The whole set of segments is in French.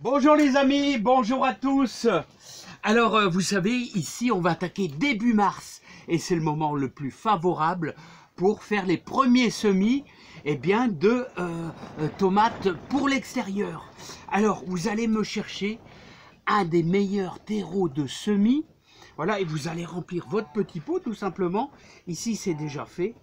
Bonjour les amis, bonjour à tous. Alors vous savez, ici on va attaquer début mars et c'est le moment le plus favorable pour faire les premiers semis de tomates pour l'extérieur. Alors vous allez me chercher un des meilleurs terreaux de semis. Voilà, et vous allez remplir votre petit pot tout simplement. Ici c'est déjà fait.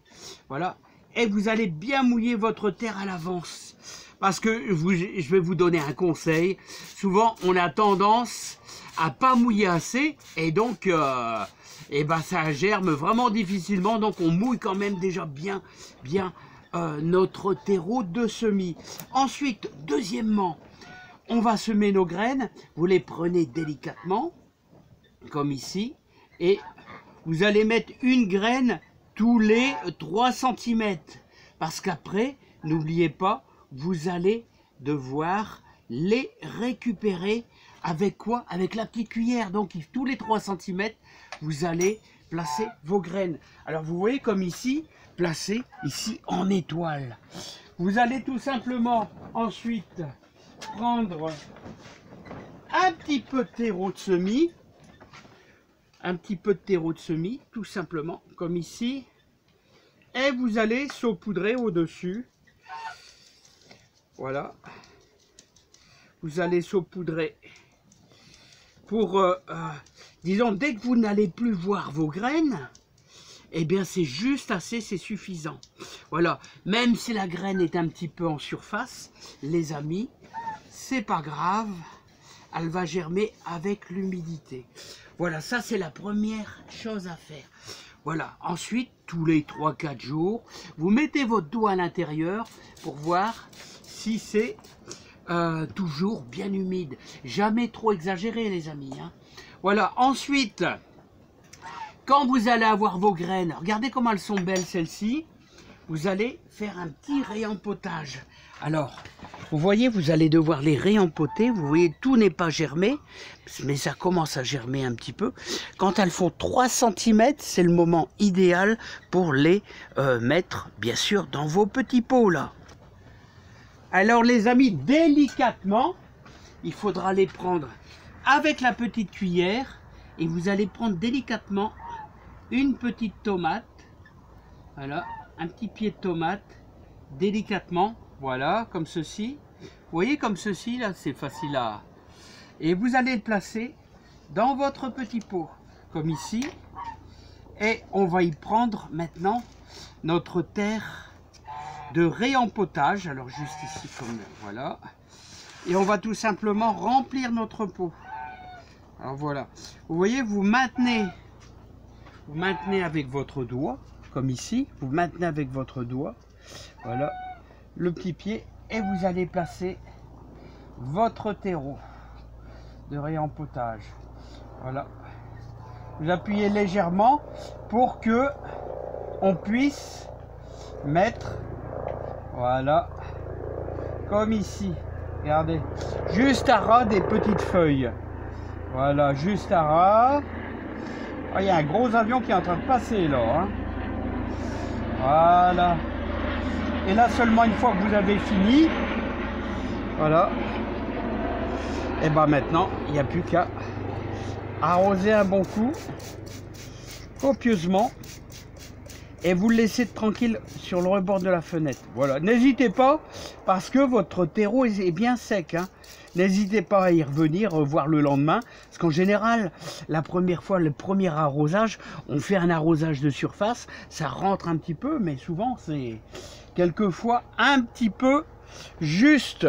Voilà, et vous allez bien mouiller votre terre à l'avance. Parce que je vais vous donner un conseil. Souvent, on a tendance à pas mouiller assez et donc ça germe vraiment difficilement. Donc, on mouille quand même déjà bien notre terreau de semis. Ensuite, deuxièmement, on va semer nos graines. Vous les prenez délicatement, comme ici, et vous allez mettre une graine tous les 3 cm. Parce qu'après, n'oubliez pas, vous allez devoir les récupérer avec quoi? Avec la petite cuillère. Donc tous les 3 cm, vous allez placer vos graines. Alors vous voyez comme ici, placé ici en étoile. Vous allez tout simplement ensuite prendre un petit peu de terreau de semis. Un petit peu de terreau de semis, tout simplement, comme ici. Et vous allez saupoudrer au-dessus. Voilà, vous allez saupoudrer pour, disons, dès que vous n'allez plus voir vos graines, eh bien c'est juste assez, c'est suffisant. Voilà, même si la graine est un petit peu en surface, les amis, c'est pas grave, elle va germer avec l'humidité. Voilà, ça c'est la première chose à faire. Voilà, ensuite, tous les 3-4 jours, vous mettez votre doigt à l'intérieur pour voir si c'est toujours bien humide. Jamais trop exagéré, les amis. Hein. Voilà, ensuite, quand vous allez avoir vos graines, regardez comment elles sont belles, celles-ci. Vous allez faire un petit réempotage. Alors, vous voyez, vous allez devoir les réempoter. Vous voyez, tout n'est pas germé, mais ça commence à germer un petit peu. Quand elles font 3 cm, c'est le moment idéal pour les mettre, bien sûr, dans vos petits pots, là. Alors, les amis, délicatement, il faudra les prendre avec la petite cuillère et vous allez prendre délicatement une petite tomate. Voilà, un petit pied de tomate, délicatement. Voilà, comme ceci. Vous voyez, comme ceci, là, c'est facile à... Et vous allez le placer dans votre petit pot, comme ici. Et on va y prendre maintenant notre terre de réempotage. Alors, juste ici, comme... Voilà. Et on va tout simplement remplir notre pot. Alors, voilà. Vous voyez, vous maintenez avec votre doigt, comme ici. Vous maintenez avec votre doigt. Voilà. Le petit pied et vous allez placer votre terreau de réempotage. Voilà, vous appuyez légèrement pour que on puisse mettre, voilà, comme ici, regardez, juste à ras des petites feuilles. Voilà, juste à ras. Oh, il y a un gros avion qui est en train de passer là, hein. Voilà. Et là, seulement une fois que vous avez fini, voilà, et bien maintenant, il n'y a plus qu'à arroser un bon coup, copieusement, et vous le laissez tranquille sur le rebord de la fenêtre. Voilà, n'hésitez pas, parce que votre terreau est bien sec, hein. N'hésitez pas à y revenir, voir le lendemain, parce qu'en général, la première fois, le premier arrosage, on fait un arrosage de surface, ça rentre un petit peu, mais souvent c'est quelquefois un petit peu juste.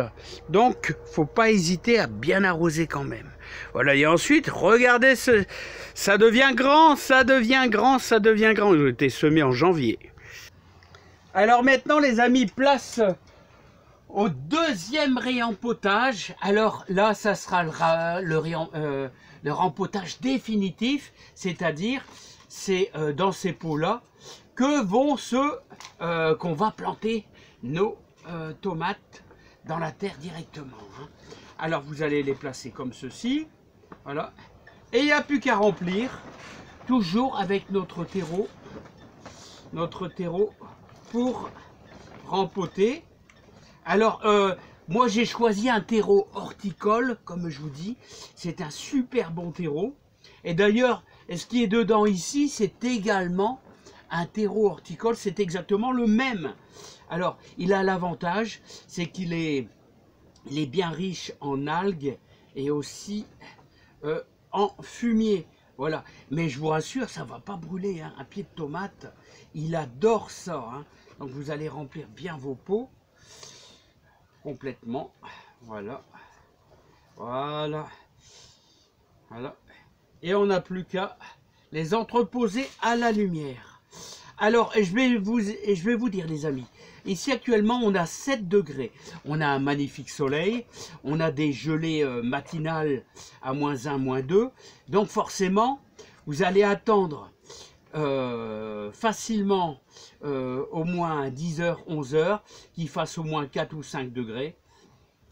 Donc, faut pas hésiter à bien arroser quand même. Voilà, et ensuite, regardez, ça devient grand, ça devient grand, ça devient grand. J'ai été semé en janvier. Alors maintenant, les amis, place au deuxième réempotage. Alors là, ça sera le rempotage définitif, c'est-à-dire c'est dans ces pots-là que vont qu'on va planter nos tomates dans la terre directement. Hein. Alors vous allez les placer comme ceci, voilà, et il n'y a plus qu'à remplir, toujours avec notre terreau pour rempoter. Alors Moi, j'ai choisi un terreau horticole, comme je vous dis. C'est un super bon terreau. Et d'ailleurs, ce qui est dedans ici, c'est également un terreau horticole. C'est exactement le même. Alors, il a l'avantage, c'est qu'il est bien riche en algues et aussi en fumier. Voilà. Mais je vous rassure, ça ne va pas brûler. Hein. Un pied de tomate, il adore ça. Hein. Donc, vous allez remplir bien vos pots. Complètement, voilà, voilà, voilà, et on n'a plus qu'à les entreposer à la lumière. Alors, je vais vous dire les amis, ici actuellement on a 7 degrés, on a un magnifique soleil, on a des gelées matinales à -1, -2, donc forcément vous allez attendre facilement au moins 10h, 11h, qu'il fasse au moins 4 ou 5 degrés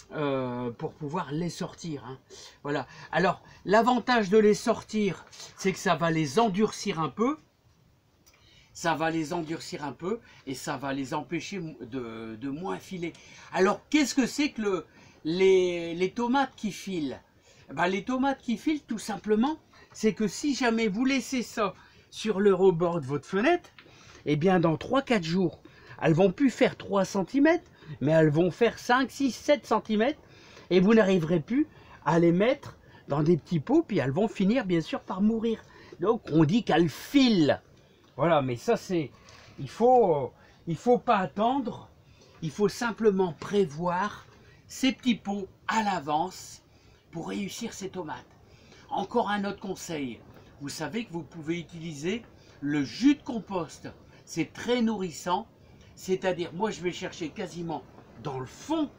pour pouvoir les sortir. Hein. Voilà. Alors, l'avantage de les sortir, c'est que ça va les endurcir un peu. Ça va les endurcir un peu et ça va les empêcher de moins filer. Alors, qu'est-ce que c'est que les tomates qui filent? Ben, les tomates qui filent, tout simplement, c'est que si jamais vous laissez ça sur le rebord de votre fenêtre, eh bien dans 3-4 jours, elles vont plus faire 3 cm, mais elles vont faire 5, 6, 7 cm, et vous n'arriverez plus à les mettre dans des petits pots, puis elles vont finir bien sûr par mourir. Donc on dit qu'elles filent. Voilà, mais ça c'est... Il faut pas attendre, il faut simplement prévoir ces petits pots à l'avance pour réussir ces tomates. Encore un autre conseil, vous savez que vous pouvez utiliser le jus de compost. C'est très nourrissant, c'est-à-dire moi je vais chercher quasiment dans le fond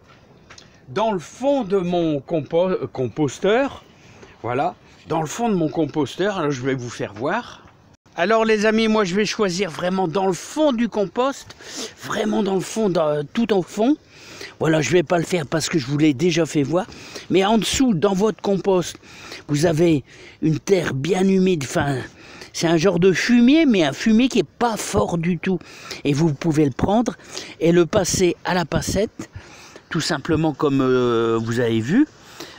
de mon composteur, voilà, dans le fond de mon composteur, alors je vais vous faire voir. Alors les amis, moi je vais choisir vraiment dans le fond du compost, vraiment dans le fond, tout en fond. Voilà, je ne vais pas le faire parce que je vous l'ai déjà fait voir. Mais en dessous, dans votre compost, vous avez une terre bien humide. Enfin, c'est un genre de fumier, mais un fumier qui n'est pas fort du tout. Et vous pouvez le prendre et le passer à la passette, tout simplement comme vous avez vu,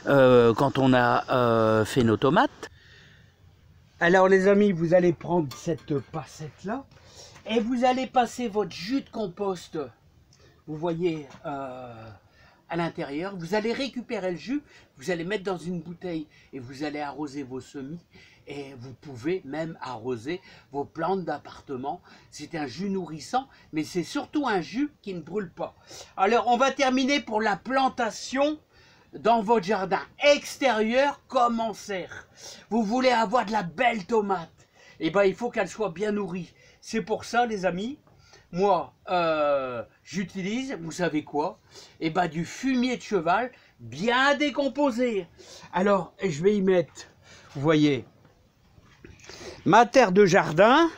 quand on a fait nos tomates. Alors les amis, vous allez prendre cette passette-là et vous allez passer votre jus de compost. Vous voyez à l'intérieur, vous allez récupérer le jus, vous allez mettre dans une bouteille et vous allez arroser vos semis et vous pouvez même arroser vos plantes d'appartement. C'est un jus nourrissant, mais c'est surtout un jus qui ne brûle pas. Alors on va terminer pour la plantation dans votre jardin extérieur comme en serre. Vous voulez avoir de la belle tomate, et ben il faut qu'elle soit bien nourrie. C'est pour ça les amis, moi, j'utilise, vous savez quoi? Eh ben, du fumier de cheval bien décomposé. Alors, je vais y mettre, vous voyez, ma terre de jardin.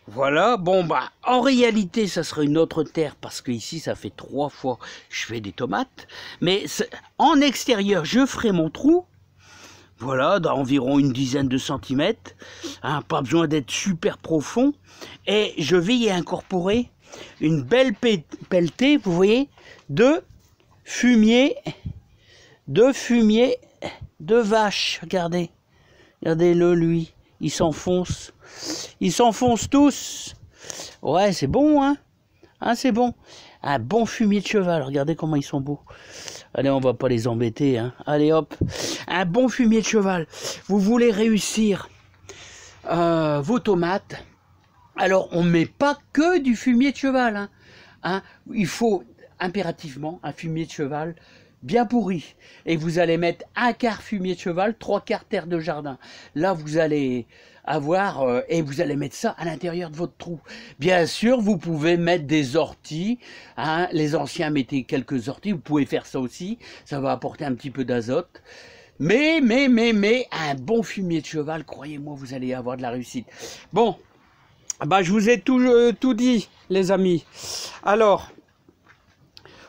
Voilà, bon, bah, en réalité, ça serait une autre terre parce que ici, ça fait 3 fois que je fais des tomates. Mais en extérieur, je ferai mon trou. Voilà, d'environ une dizaine de centimètres, hein, pas besoin d'être super profond. Et je vais y incorporer une belle pelletée, vous voyez, de fumier de vache. Regardez, regardez-le lui, il s'enfonce. Ils s'enfoncent tous. Ouais, c'est bon, hein, c'est bon. Un bon fumier de cheval, regardez comment ils sont beaux. Allez, on va pas les embêter, hein. Allez hop, un bon fumier de cheval. Vous voulez réussir vos tomates, alors on ne met pas que du fumier de cheval, hein. Il faut impérativement un fumier de cheval bien pourri. Et vous allez mettre 1/4 fumier de cheval, 3/4 terre de jardin. Là, vous allez avoir, et vous allez mettre ça à l'intérieur de votre trou. Bien sûr, vous pouvez mettre des orties, hein. Les anciens mettaient quelques orties, vous pouvez faire ça aussi, ça va apporter un petit peu d'azote. Mais, un bon fumier de cheval, croyez-moi, vous allez avoir de la réussite. Bon, bah, je vous ai tout dit, les amis. Alors,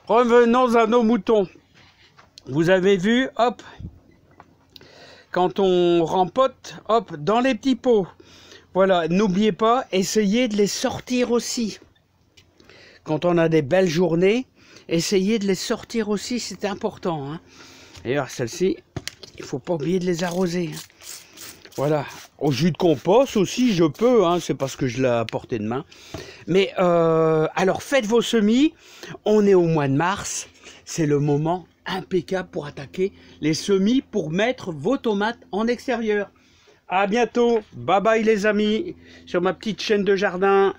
revenons à nos moutons. Vous avez vu, hop, quand on rempote, hop, dans les petits pots. Voilà, n'oubliez pas, essayez de les sortir aussi. Quand on a des belles journées, essayez de les sortir aussi, c'est important. Hein. D'ailleurs, celle-ci, il ne faut pas oublier de les arroser. Hein. Voilà, au jus de compost aussi, je peux, hein, c'est parce que je l'ai à portée de main. Mais alors, faites vos semis, on est au mois de mars, c'est le moment impeccable pour attaquer les semis, pour mettre vos tomates en extérieur. À bientôt, bye bye les amis, sur ma petite chaîne de jardin.